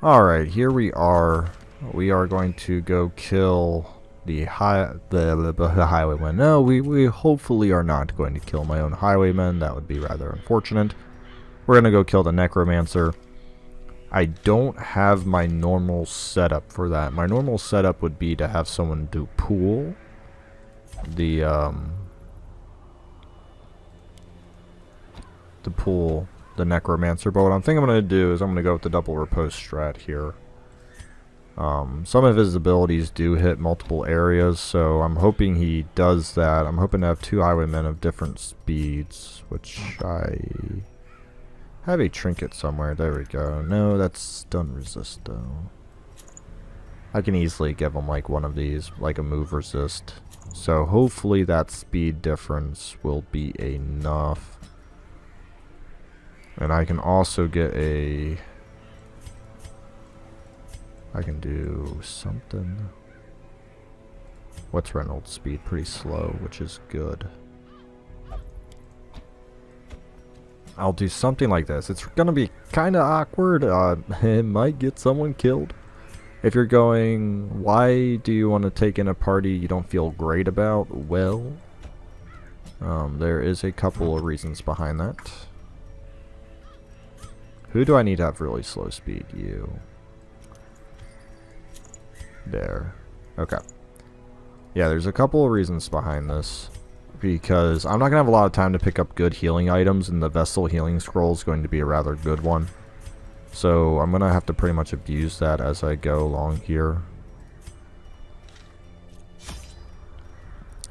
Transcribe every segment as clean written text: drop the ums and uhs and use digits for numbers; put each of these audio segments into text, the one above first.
Alright, here we are. We are going to go kill the highwayman. No, we hopefully are not going to kill my own highwayman. That would be rather unfortunate. We're going to go kill the Necromancer. I don't have my normal setup for that. My normal setup would be to have someone do pool the Necromancer, but what I'm thinking I'm going to do is I'm going to go with the double riposte strat here. Some of his abilities do hit multiple areas, so I'm hoping he does that. I'm hoping to have two highwaymen of different speeds, which I have a trinket somewhere. There we go. No, that's stun resist though. I can easily give him like one of these, like a move resist. So hopefully that speed difference will be enough. And I can also get a... I can do something. What's Reynolds' speed? Pretty slow, which is good. I'll do something like this. It's gonna be kind of awkward. It might get someone killed. If you're going, why do you want to take in a party you don't feel great about? Well, there is a couple of reasons behind that. Who do I need to have really slow speed? You. There. Okay. Yeah, there's a couple of reasons behind this. Because I'm not going to have a lot of time to pick up good healing items, and the Vessel healing scroll is going to be a rather good one. So I'm going to have to pretty much abuse that as I go along here.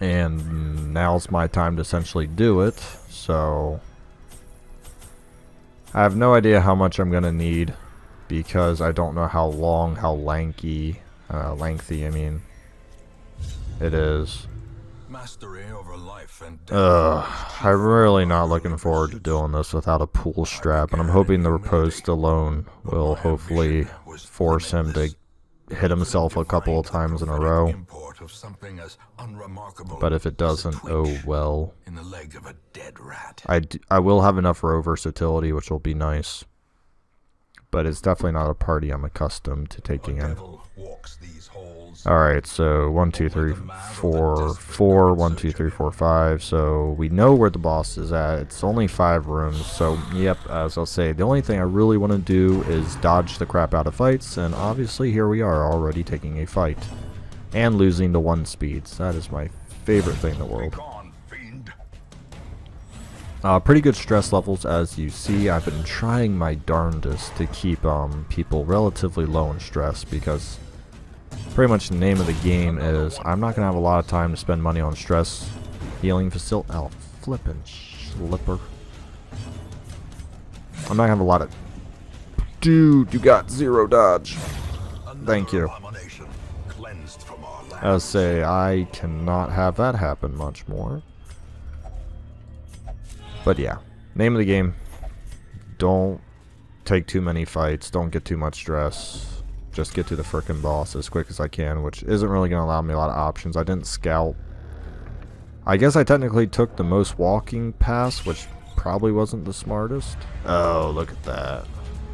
And now's my time to essentially do it. So I have no idea how much I'm going to need, because I don't know how long, how lengthy, I mean, it is. I'm really not looking forward to doing this without a pool strap, and I'm hoping the riposte alone will hopefully force him to hit himself a couple of times in a row. But if it doesn't, oh well. I will have enough row versatility, which will be nice. But it's definitely not a party I'm accustomed to taking in. Alright, so 1, 2, 3, 4, 4, 1, 2, 3, 4, 5. So we know where the boss is at. It's only 5 rooms. So, yep, as I'll say, the only thing I really want to do is dodge the crap out of fights. And obviously, here we are already taking a fight. And losing to 1 speeds. That is my favorite thing in the world. Pretty good stress levels, as you see. I've been trying my darndest to keep people relatively low in stress, because pretty much the name of the game is I'm not going to have a lot of time to spend money on stress healing facility. Oh, flippin' slipper. I'm not going to have a lot of... Dude, you got 0 dodge. Thank you. I'll say I cannot have that happen much more. But yeah, name of the game, don't take too many fights, don't get too much stress, just get to the frickin' boss as quick as I can, which isn't really going to allow me a lot of options. I didn't scout. I guess I technically took the most walking pass, which probably wasn't the smartest. Oh, look at that.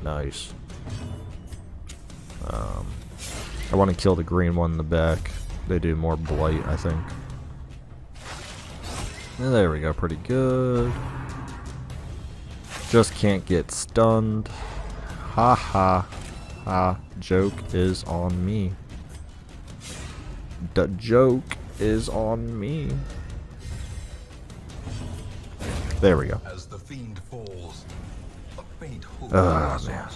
Nice. I want to kill the green one in the back. They do more blight, I think. And there we go, pretty good. Just can't get stunned. Ha ha ha. Joke is on me. The joke is on me. There we go. Oh man.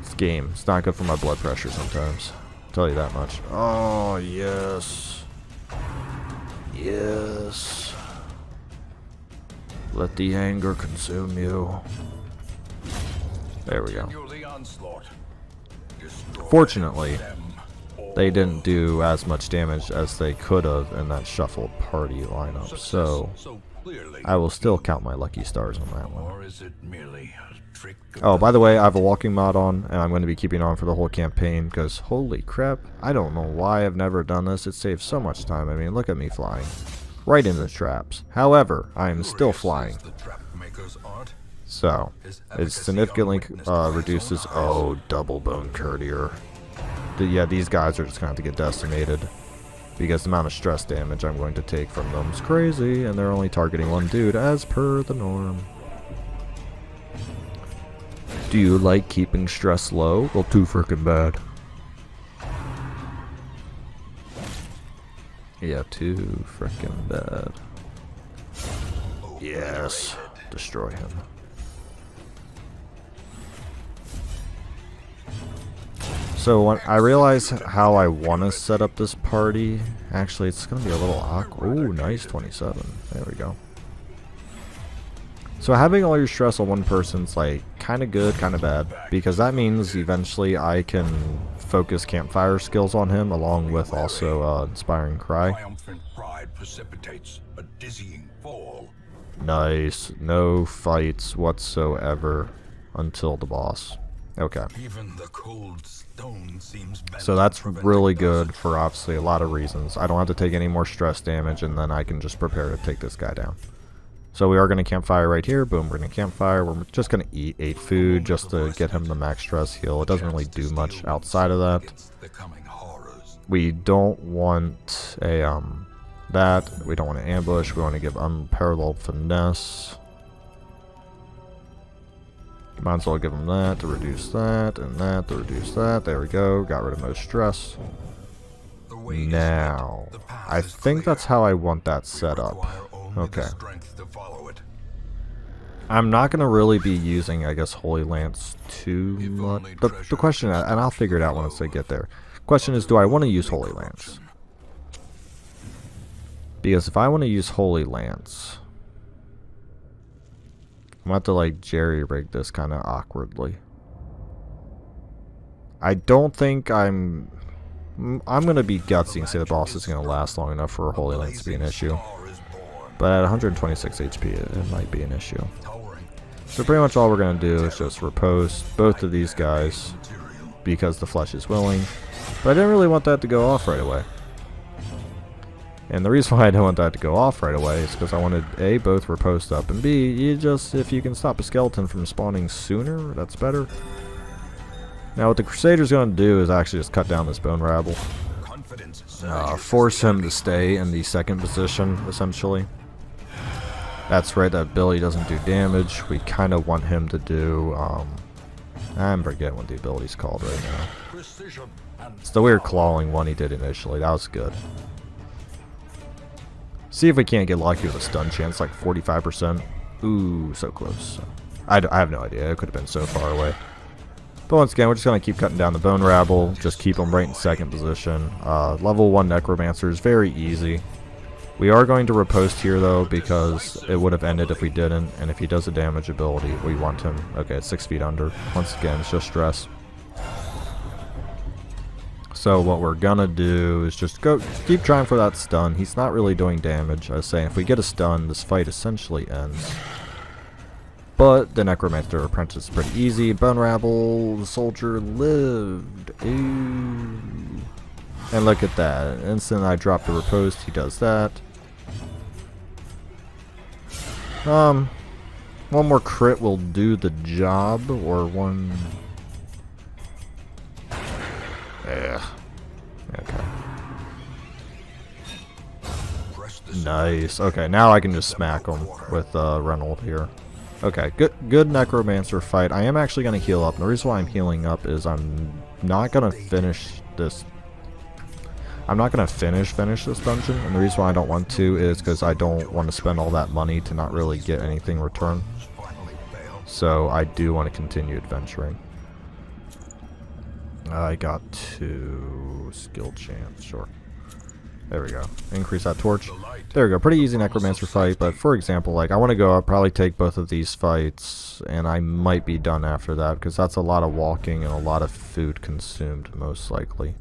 This game, it's not good for my blood pressure sometimes. I'll tell you that much. Oh yes. Yes. Let the anger consume you. There we go. Fortunately, they didn't do as much damage as they could have in that shuffled party lineup, so I will still count my lucky stars on that one. Oh, by the way, I have a walking mod on, and I'm going to be keeping on for the whole campaign, because holy crap, I don't know why I've never done this. It saves so much time. I mean, look at me flying right into the traps. However, I am still flying. So, it significantly reduces... Oh, double bone courtier. Yeah, these guys are just going to have to get decimated. Because the amount of stress damage I'm going to take from them is crazy, and they're only targeting one dude, as per the norm. Do you like keeping stress low? Well, too freaking bad. Yeah, too freaking bad. Yes. Destroy him. So when I realize how I want to set up this party, actually it's going to be a little awkward. Ooh, nice 27. There we go. So having all your stress on one person's like kind of good, kind of bad, because that means eventually I can focus campfire skills on him along with also inspiring cry. Triumphant pride precipitates a dizzying fall. Nice. No fights whatsoever until the boss. Okay. Even the cold stone seems so that's really good for obviously a lot of reasons. I don't have to take any more stress damage, and then I can just prepare to take this guy down. So we are going to campfire right here. Boom, we're going to campfire. We're just going to eat food just to get him the max stress heal. It doesn't really do much outside of that. We don't want a that. We don't want to ambush. We want to give unparalleled finesse. Might as well give him that to reduce that, and that to reduce that. There we go. Got rid of most stress. Now, I think that's how I want that set up. Okay. I'm not going to really be using, I guess, Holy Lance too much. The question, and I'll figure it out once I get there. Question is, do I want to use Holy Lance? Because if I want to use Holy Lance, I'm going to have to like jerry-rig this kind of awkwardly. I don't think I'm going to be gutsy and say the boss is going to last long enough for Holy Lance to be an issue. But at 126 HP, it might be an issue. So pretty much all we're going to do is just riposte both of these guys because the flesh is willing. But I didn't really want that to go off right away. And the reason why I don't want that to go off right away is because I wanted A, both riposte up, and B, if you can stop a skeleton from spawning sooner, that's better. Now what the Crusader's going to do is actually just cut down this bone rabble. Force him to stay in the second position, essentially. That's right, that ability doesn't do damage. We kind of want him to do, I'm forgetting what the ability's called right now. It's the weird clawing one he did initially, that was good. See if we can't get lucky with a stun chance, like 45%. Ooh, so close. I have no idea, it could have been so far away. But once again, we're just going to keep cutting down the bone rabble, just keep them right in second position. Level 1 Necromancer is very easy. We are going to riposte here though, because it would have ended if we didn't, and if he does a damage ability, we want him, okay, it's 6 feet under. Once again, it's just stress. So what we're gonna do is just keep trying for that stun. He's not really doing damage. I was saying, if we get a stun, this fight essentially ends. But the Necromancer Apprentice is pretty easy. Bone Rabble, the soldier lived. Ooh. And look at that. Instant I drop the riposte, he does that. One more crit will do the job, or one... Yeah. Okay. Nice. Okay, now I can just smack him with Reynold here. Okay, good Necromancer fight. I am actually going to heal up. And the reason why I'm healing up is I'm not going to finish this. I'm not going to finish this dungeon. And the reason why I don't want to is because I don't want to spend all that money to not really get anything in return. So I do want to continue adventuring. I got 2 skill chance, sure. There we go. Increase that torch. There we go. Pretty easy Necromancer fight, but for example, like I want to go, I'll probably take both of these fights, and I might be done after that, because that's a lot of walking and a lot of food consumed, most likely.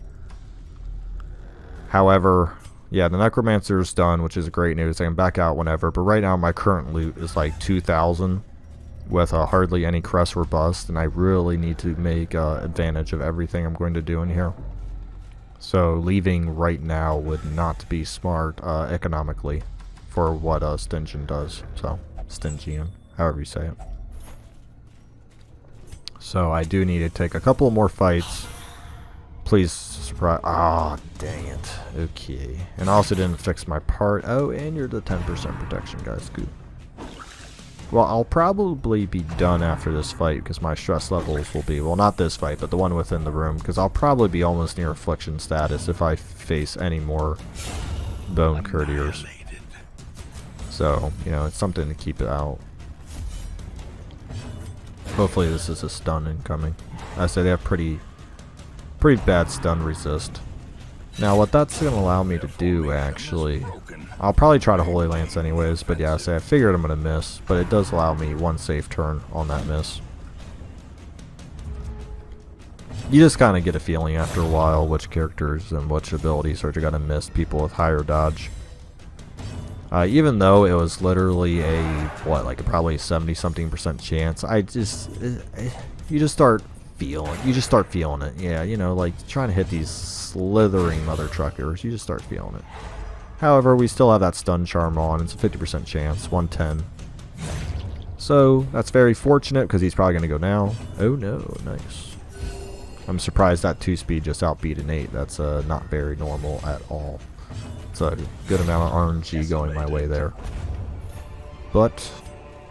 However, yeah, the Necromancer's done, which is great news. I can back out whenever, but right now my current loot is like 2,000. With hardly any crest or bust, and I really need to make advantage of everything I'm going to do in here. So leaving right now would not be smart economically for what Stygian does. So Stygian, however you say it. So I do need to take a couple more fights. Please surprise. Ah, dang it. Okay. And I also didn't fix my part. Oh, and you're the 10% protection, guys. Good. Well, I'll probably be done after this fight because my stress levels will be, well, not this fight, but the one within the room, because I'll probably be almost near affliction status if I face any more bone courtiers. So, you know, it's something to keep it out. Hopefully this is a stun incoming. I say they have pretty bad stun resist. Now what that's going to allow me to do, actually, I'll probably try to Holy Lance anyways, but yeah, I figured I'm going to miss, but it does allow me one safe turn on that miss. You just kind of get a feeling after a while which characters and which abilities are going to miss people with higher dodge. Even though it was literally a, what, like probably 70-something% chance, you just start feeling it. Yeah, you know, like trying to hit these slithering mother truckers, you just start feeling it. However, we still have that stun charm on. It's a 50% chance, 110. So that's very fortunate because he's probably going to go now. Oh no, nice. I'm surprised that 2-speed just outbeat an 8. That's not very normal at all. It's a good amount of RNG going my way there. But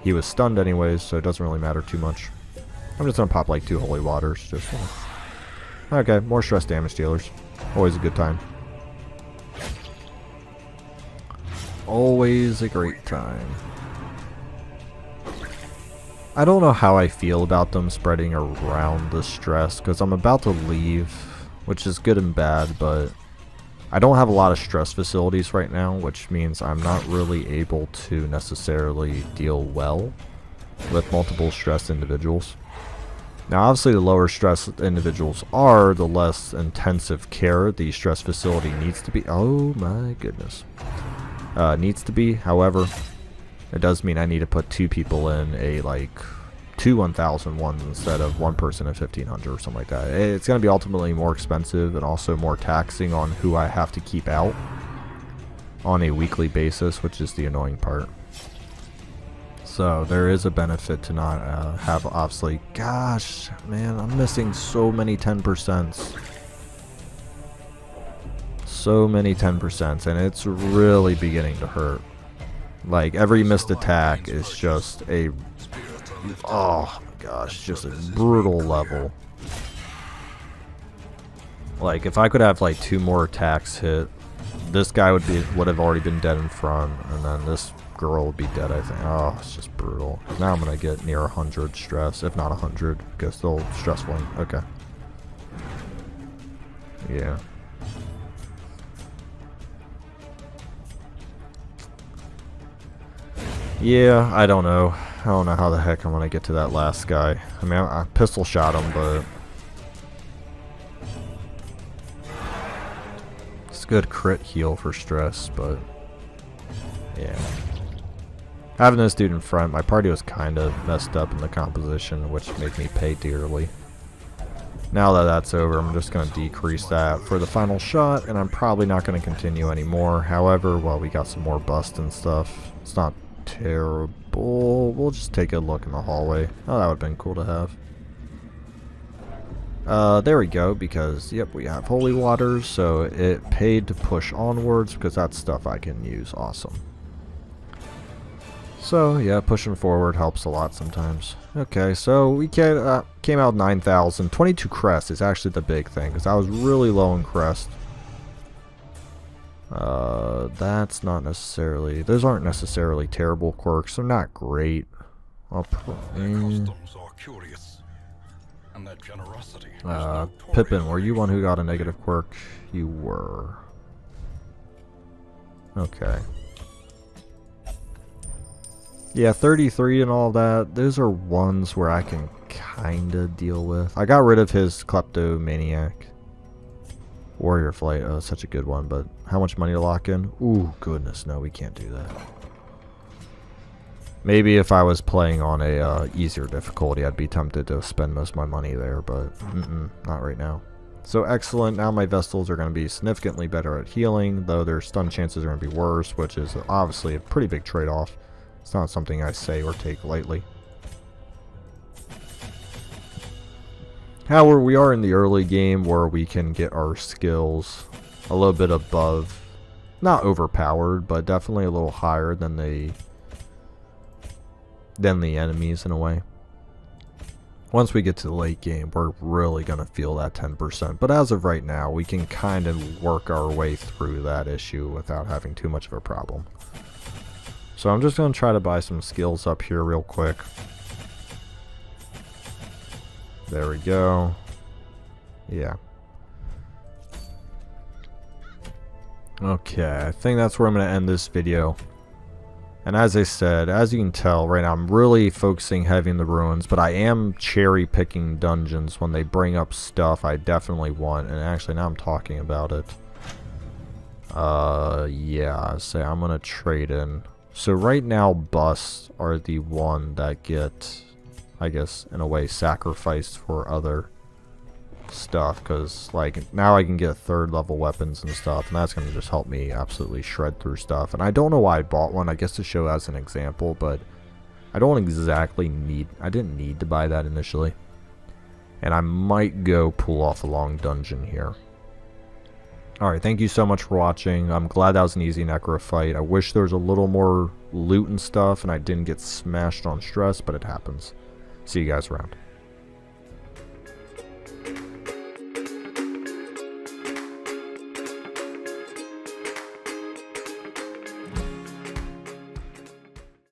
he was stunned anyways, so it doesn't really matter too much. I'm just going to pop like 2 holy waters. Just okay, more stress damage dealers. Always a good time. Always a great time. I don't know how I feel about them spreading around the stress, because I'm about to leave, which is good and bad, but I don't have a lot of stress facilities right now, which means I'm not really able to necessarily deal well with multiple stressed individuals. Now obviously the lower stress individuals are, the less intensive care the stress facility needs to be. Oh my goodness. Needs to be. However, it does mean I need to put 2 people in a like 2 1001s instead of 1 person at 1500 or something like that. It's going to be ultimately more expensive and also more taxing on who I have to keep out on a weekly basis, which is the annoying part. So there is a benefit to not have, obviously. Gosh, man, I'm missing so many 10%. So many 10%, and it's really beginning to hurt. Like every missed attack is just a, oh my gosh, just a brutal level. Like if I could have like 2 more attacks hit, this guy would have already been dead in front, and then this girl would be dead, I think. Oh, it's just brutal. Now I'm gonna get near 100 stress, if not 100, because still stressful. Okay. Yeah. Yeah, I don't know. I don't know how the heck I'm gonna get to that last guy. I mean, I pistol shot him, but it's a good crit heal for stress, but yeah. Having this dude in front, my party was kind of messed up in the composition, which made me pay dearly. Now that that's over, I'm just going to decrease that for the final shot, and I'm probably not going to continue anymore. However, well, we got some more bust and stuff. It's not terrible. We'll just take a look in the hallway. Oh, that would have been cool to have. There we go, because, yep, we have holy waters, so it paid to push onwards, because that's stuff I can use. Awesome. So, yeah, pushing forward helps a lot sometimes. Okay, so we came out 9,000. 22 crest is actually the big thing, because I was really low in crest. That's not necessarily... Those aren't necessarily terrible quirks. They're not great. Pippin, were you one who got a negative quirk? You were. Okay. Yeah, 33 and all that, those are ones where I can kinda deal with. I got rid of his kleptomaniac. Warrior Flight, oh, such a good one, but how much money to lock in? Ooh, goodness, no, we can't do that. Maybe if I was playing on a easier difficulty, I'd be tempted to spend most of my money there, but not right now. So excellent, now my Vestals are going to be significantly better at healing, though their stun chances are going to be worse, which is obviously a pretty big trade-off. It's not something I say or take lightly. However, we are in the early game where we can get our skills a little bit above, not overpowered, but definitely a little higher than the enemies in a way. Once we get to the late game, we're really going to feel that 10%. But as of right now, we can kind of work our way through that issue without having too much of a problem. So I'm just going to try to buy some skills up here real quick. There we go. Yeah. Okay, I think that's where I'm going to end this video. And as I said, as you can tell, right now I'm really focusing heavy in the ruins, but I am cherry picking dungeons when they bring up stuff I definitely want. And actually, now I'm talking about it. Yeah, so I'm gonna trade in. So right now, busts are the one that get, I guess, in a way, sacrificed for other stuff, because like now I can get 3rd level weapons and stuff, and that's going to just help me absolutely shred through stuff. And I don't know why I bought one, I guess to show as an example, but I don't exactly need, I didn't need to buy that initially. And I might go pull off a long dungeon here. Alright, thank you so much for watching. I'm glad that was an easy necro fight. I wish there was a little more loot and stuff and I didn't get smashed on stress, but it happens. See you guys around.